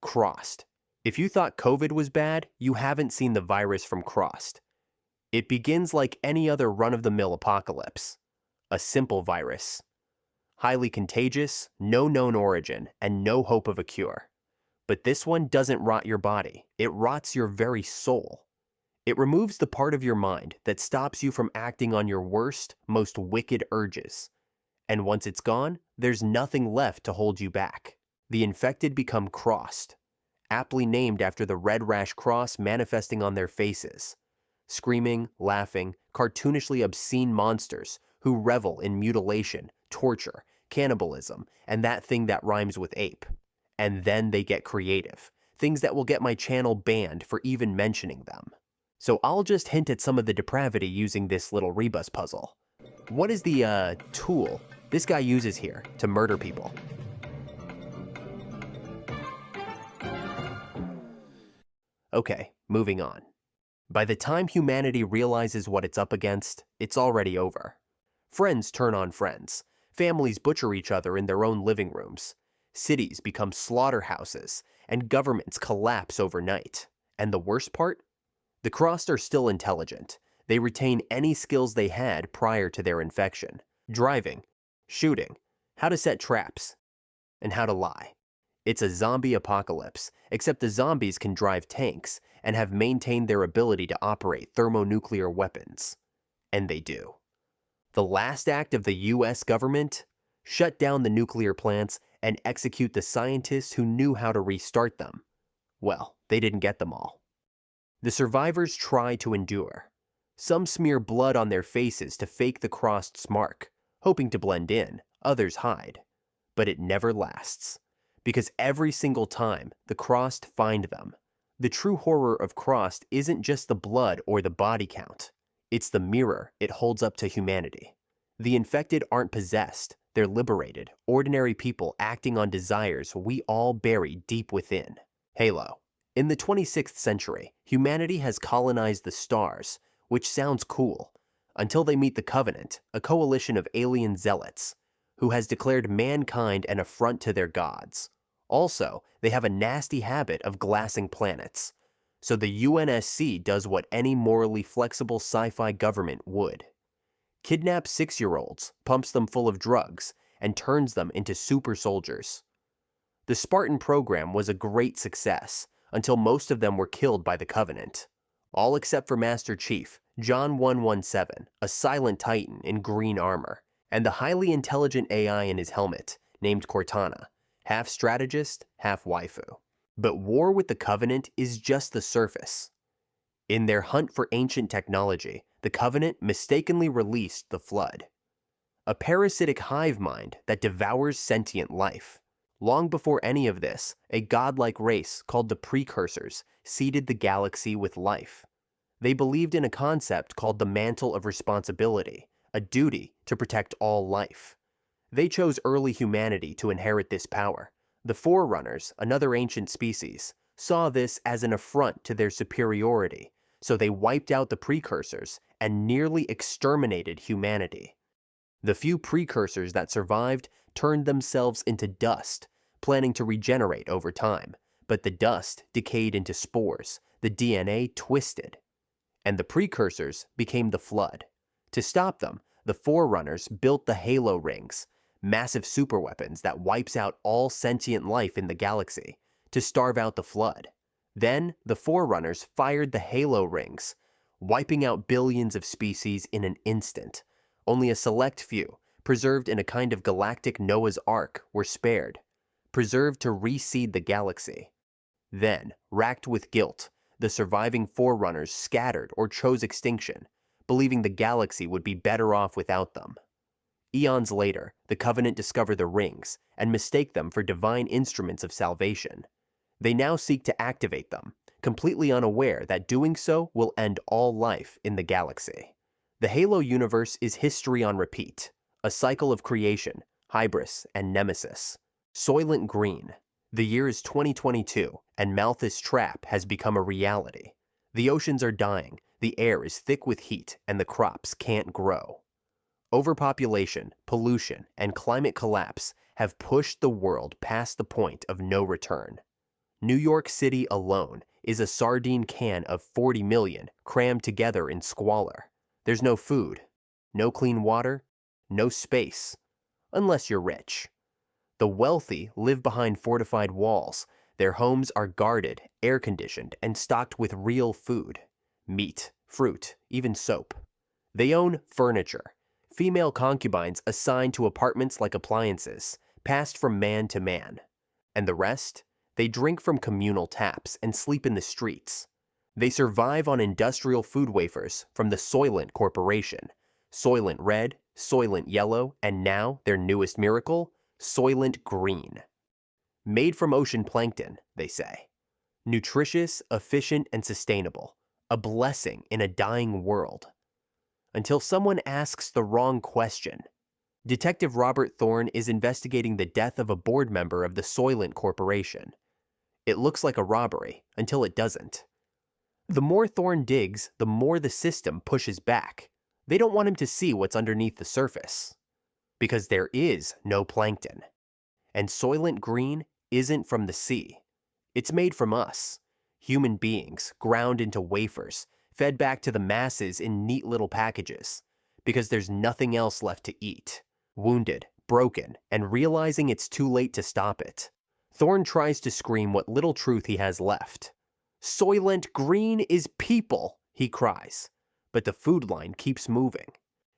Crossed. If you thought COVID was bad, you haven't seen the virus from Crossed. It begins like any other run-of-the-mill apocalypse. A simple virus. Highly contagious, no known origin, and no hope of a cure. But this one doesn't rot your body. It rots your very soul. It removes the part of your mind that stops you from acting on your worst, most wicked urges. And once it's gone, there's nothing left to hold you back. The infected become crossed, aptly named after the red rash cross manifesting on their faces. Screaming, laughing, cartoonishly obscene monsters who revel in mutilation, torture, cannibalism, and that thing that rhymes with ape. And then they get creative, things that will get my channel banned for even mentioning them. So I'll just hint at some of the depravity using this little rebus puzzle. What is the, tool this guy uses here to murder people? Okay, moving on. By the time humanity realizes what it's up against, it's already over. Friends turn on friends. Families butcher each other in their own living rooms. Cities become slaughterhouses, and governments collapse overnight. And the worst part? The Crossed are still intelligent. They retain any skills they had prior to their infection. Driving, shooting, how to set traps, and how to lie. It's a zombie apocalypse, except the zombies can drive tanks and have maintained their ability to operate thermonuclear weapons. And they do. The last act of the US government? Shut down the nuclear plants and execute the scientists who knew how to restart them. Well, they didn't get them all. The survivors try to endure. Some smear blood on their faces to fake the Crossed's mark, hoping to blend in, others hide. But it never lasts. Because every single time, the Crossed find them. The true horror of Crossed isn't just the blood or the body count. It's the mirror it holds up to humanity. The infected aren't possessed. They're liberated, ordinary people acting on desires we all bury deep within. Halo. In the 26th century, humanity has colonized the stars, which sounds cool, until they meet the Covenant, a coalition of alien zealots, who has declared mankind an affront to their gods. Also, they have a nasty habit of glassing planets. So the UNSC does what any morally flexible sci-fi government would. Kidnaps 6-year-olds, pumps them full of drugs, and turns them into super soldiers. The Spartan program was a great success, until most of them were killed by the Covenant. All except for Master Chief, John 117, a silent titan in green armor, and the highly intelligent AI in his helmet, named Cortana, half strategist, half waifu. But war with the Covenant is just the surface. In their hunt for ancient technology, the Covenant mistakenly released the Flood, a parasitic hive mind that devours sentient life. Long before any of this, a godlike race called the Precursors seeded the galaxy with life. They believed in a concept called the Mantle of Responsibility, a duty to protect all life. They chose early humanity to inherit this power. The Forerunners, another ancient species, saw this as an affront to their superiority, so they wiped out the Precursors and nearly exterminated humanity. The few Precursors that survived turned themselves into dust, planning to regenerate over time, but the dust decayed into spores, the DNA twisted, and the Precursors became the Flood. To stop them, the Forerunners built the Halo Rings, massive superweapons that wipes out all sentient life in the galaxy, to starve out the Flood. Then, the Forerunners fired the Halo Rings, wiping out billions of species in an instant. Only a select few, preserved in a kind of galactic Noah's Ark, were spared, preserved to reseed the galaxy. Then, racked with guilt, the surviving Forerunners scattered or chose extinction, believing the galaxy would be better off without them. Eons later, the Covenant discover the rings and mistake them for divine instruments of salvation. They now seek to activate them, completely unaware that doing so will end all life in the galaxy. The Halo universe is history on repeat, a cycle of creation, hybris, and nemesis. Soylent Green. The year is 2022, and Malthus' trap has become a reality. The oceans are dying, the air is thick with heat, and the crops can't grow. Overpopulation, pollution, and climate collapse have pushed the world past the point of no return. New York City alone is a sardine can of 40 million crammed together in squalor. There's no food, no clean water, no space, unless you're rich. The wealthy live behind fortified walls. Their homes are guarded, air-conditioned, and stocked with real food. Meat, fruit, even soap. They own furniture. Female concubines assigned to apartments like appliances, passed from man to man. And the rest? They drink from communal taps and sleep in the streets. They survive on industrial food wafers from the Soylent Corporation. Soylent Red, Soylent Yellow, and now their newest miracle, Soylent Green. Made from ocean plankton, they say. Nutritious, efficient, and sustainable. A blessing in a dying world. Until someone asks the wrong question. Detective Robert Thorne is investigating the death of a board member of the Soylent Corporation. It looks like a robbery until it doesn't. The more Thorne digs, the more the system pushes back. They don't want him to see what's underneath the surface. Because there is no plankton. And Soylent Green isn't from the sea. It's made from us, human beings ground into wafers, fed back to the masses in neat little packages. Because there's nothing else left to eat. Wounded, broken, and realizing it's too late to stop it, Thorne tries to scream what little truth he has left. Soylent Green is people, he cries. But the food line keeps moving.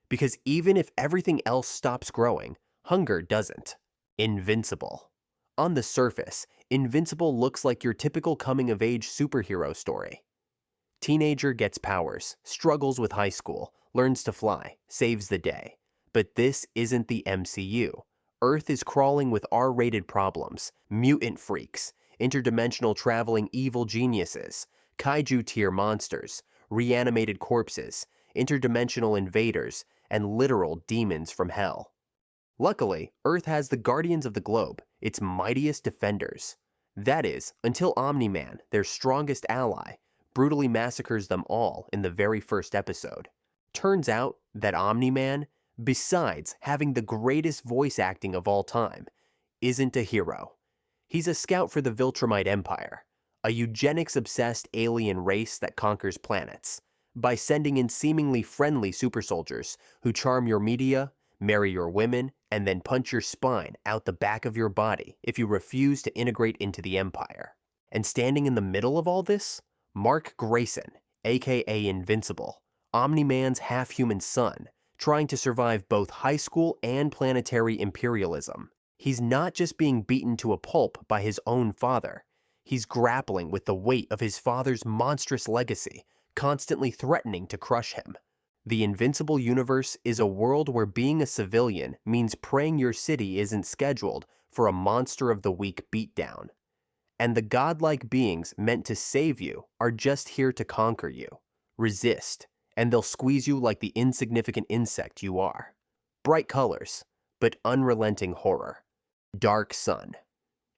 Because even if everything else stops growing, hunger doesn't. Invincible. On the surface, Invincible looks like your typical coming-of-age superhero story. Teenager gets powers, struggles with high school, learns to fly, saves the day. But this isn't the MCU. Earth is crawling with R-rated problems, mutant freaks, interdimensional traveling evil geniuses, kaiju-tier monsters, reanimated corpses, interdimensional invaders, and literal demons from hell. Luckily, Earth has the Guardians of the Globe, its mightiest defenders. That is, until Omni-Man, their strongest ally, brutally massacres them all in the very first episode. Turns out that Omni-Man, besides having the greatest voice acting of all time, isn't a hero. He's a scout for the Viltrumite Empire, a eugenics-obsessed alien race that conquers planets, by sending in seemingly friendly super soldiers who charm your media, marry your women, and then punch your spine out the back of your body if you refuse to integrate into the Empire. And standing in the middle of all this, Mark Grayson, aka Invincible, Omni-Man's half-human son, trying to survive both high school and planetary imperialism. He's not just being beaten to a pulp by his own father. He's grappling with the weight of his father's monstrous legacy, constantly threatening to crush him. The Invincible universe is a world where being a civilian means praying your city isn't scheduled for a monster of the week beatdown. And the godlike beings meant to save you are just here to conquer you. Resist, and they'll squeeze you like the insignificant insect you are. Bright colors, but unrelenting horror. Dark Sun.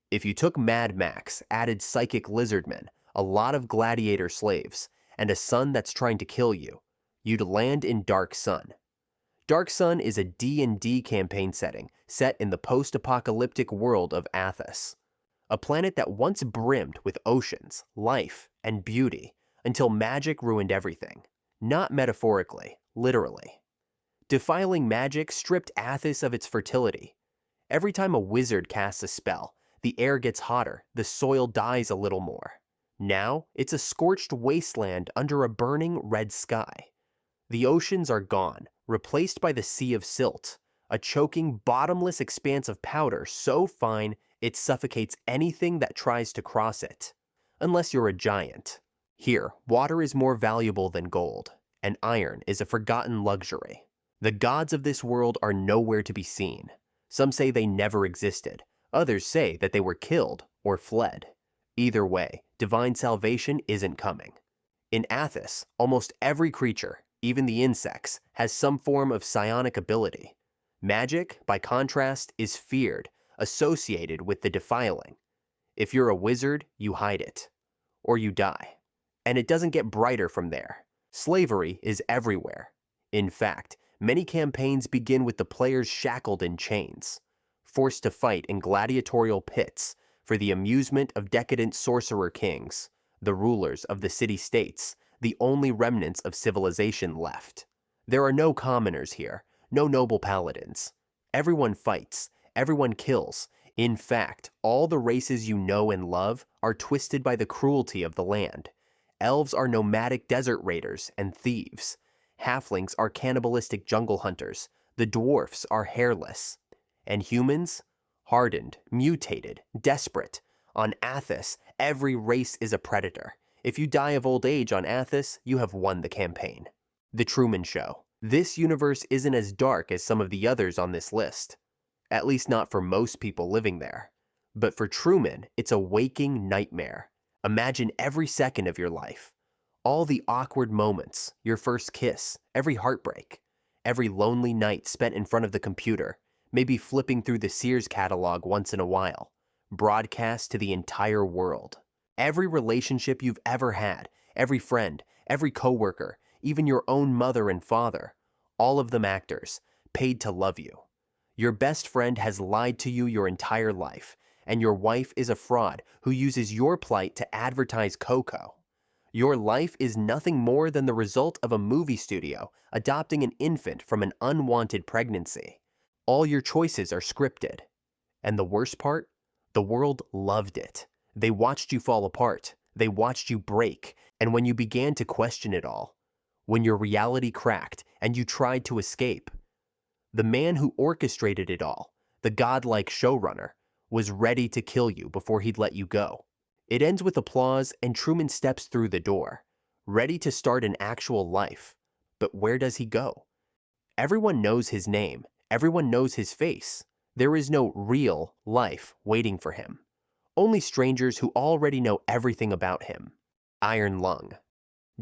If you took Mad Max, added psychic lizardmen, a lot of gladiator slaves, and a sun that's trying to kill you, you'd land in Dark Sun. Dark Sun is a D&D campaign setting set in the post-apocalyptic world of Athos, a planet that once brimmed with oceans, life, and beauty until magic ruined everything. Not metaphorically, literally. Defiling magic stripped Athos of its fertility. Every time a wizard casts a spell, the air gets hotter, the soil dies a little more. Now, it's a scorched wasteland under a burning red sky. The oceans are gone, replaced by the sea of silt, a choking, bottomless expanse of powder so fine it suffocates anything that tries to cross it. Unless you're a giant. Here, water is more valuable than gold, and iron is a forgotten luxury. The gods of this world are nowhere to be seen. Some say they never existed. Others say that they were killed or fled. Either way, divine salvation isn't coming. In Athos, almost every creature, even the insects, has some form of psionic ability. Magic, by contrast, is feared, associated with the defiling. If you're a wizard, you hide it. Or you die. And it doesn't get brighter from there. Slavery is everywhere. In fact, many campaigns begin with the players shackled in chains, forced to fight in gladiatorial pits, for the amusement of decadent sorcerer kings, the rulers of the city-states, the only remnants of civilization left. There are no commoners here, no noble paladins. Everyone fights, everyone kills. In fact, all the races you know and love are twisted by the cruelty of the land. Elves are nomadic desert raiders and thieves. Halflings are cannibalistic jungle hunters. The dwarfs are hairless. And humans? Hardened, mutated, desperate. On Athos, every race is a predator. If you die of old age on Athos, you have won the campaign. The Truman Show. This universe isn't as dark as some of the others on this list. At least not for most people living there. But for Truman, it's a waking nightmare. Imagine every second of your life. All the awkward moments, your first kiss, every heartbreak, every lonely night spent in front of the computer, maybe flipping through the Sears catalog once in a while, broadcast to the entire world. Every relationship you've ever had, every friend, every coworker, even your own mother and father, all of them actors, paid to love you. Your best friend has lied to you your entire life, and your wife is a fraud who uses your plight to advertise cocoa. Your life is nothing more than the result of a movie studio adopting an infant from an unwanted pregnancy. All your choices are scripted. And the worst part? The world loved it. They watched you fall apart. They watched you break. And when you began to question it all, when your reality cracked and you tried to escape, the man who orchestrated it all, the godlike showrunner, was ready to kill you before he'd let you go. It ends with applause and Truman steps through the door, ready to start an actual life. But where does he go? Everyone knows his name. Everyone knows his face. There is no real life waiting for him. Only strangers who already know everything about him. Iron Lung.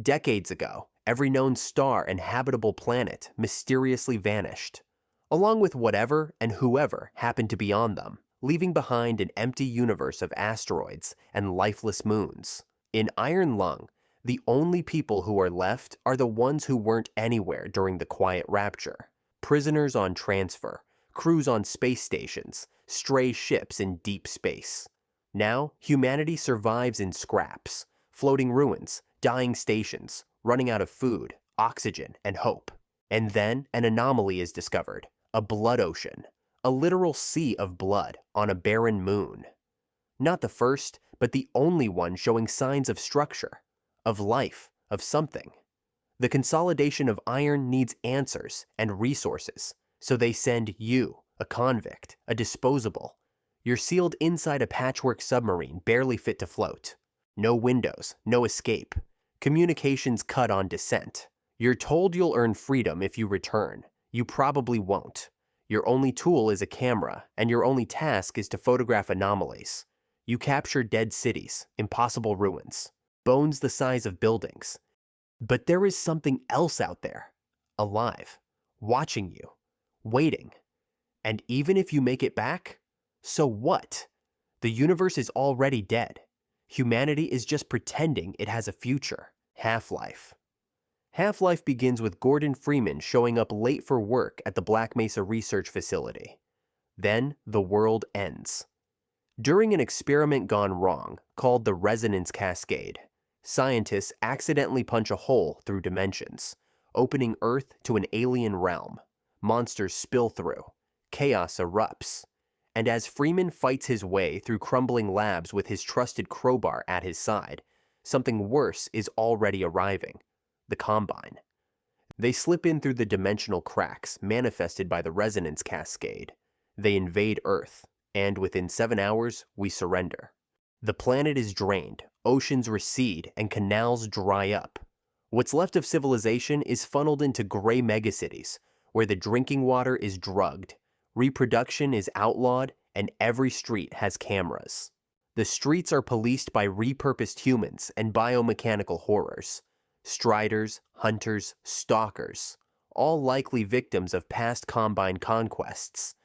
Decades ago, every known star and habitable planet mysteriously vanished, along with whatever and whoever happened to be on them, leaving behind an empty universe of asteroids and lifeless moons. In Iron Lung, the only people who are left are the ones who weren't anywhere during the Quiet Rapture. Prisoners on transfer, crews on space stations, stray ships in deep space. Now, humanity survives in scraps, floating ruins, dying stations, running out of food, oxygen, and hope. And then an anomaly is discovered, a blood ocean, a literal sea of blood on a barren moon. Not the first, but the only one showing signs of structure, of life, of something. The consolidation of iron needs answers and resources, so they send you, a convict, a disposable. You're sealed inside a patchwork submarine barely fit to float. No windows, no escape. Communications cut on descent. You're told you'll earn freedom if you return. You probably won't. Your only tool is a camera, and your only task is to photograph anomalies. You capture dead cities, impossible ruins, bones the size of buildings. But there is something else out there, alive, watching you, waiting. And even if you make it back, so what? The universe is already dead. Humanity is just pretending it has a future. Half-Life. Half-Life begins with Gordon Freeman showing up late for work at the Black Mesa Research Facility. Then the world ends. During an experiment gone wrong, called the Resonance Cascade, scientists accidentally punch a hole through dimensions, opening Earth to an alien realm. Monsters spill through. Chaos erupts. And as Freeman fights his way through crumbling labs with his trusted crowbar at his side, something worse is already arriving. The Combine. They slip in through the dimensional cracks manifested by the Resonance Cascade. They invade Earth, and within 7 hours, we surrender. The planet is drained, oceans recede, and canals dry up. What's left of civilization is funneled into gray megacities, where the drinking water is drugged, reproduction is outlawed, and every street has cameras. The streets are policed by repurposed humans and biomechanical horrors. Striders, hunters, stalkers, all likely victims of past Combine conquests.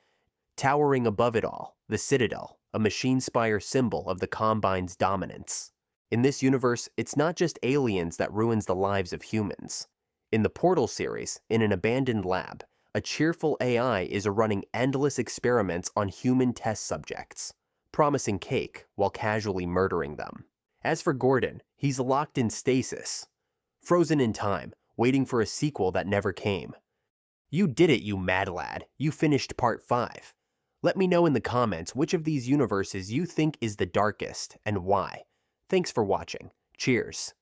Towering above it all, the Citadel, a machine spire symbol of the Combine's dominance. In this universe, it's not just aliens that ruins the lives of humans. In the Portal series, in an abandoned lab, a cheerful AI is running endless experiments on human test subjects. promising cake while casually murdering them. As for Gordon, he's locked in stasis, frozen in time, waiting for a sequel that never came. You did it, you mad lad. You finished part 5. Let me know in the comments which of these universes you think is the darkest and why. Thanks for watching. Cheers.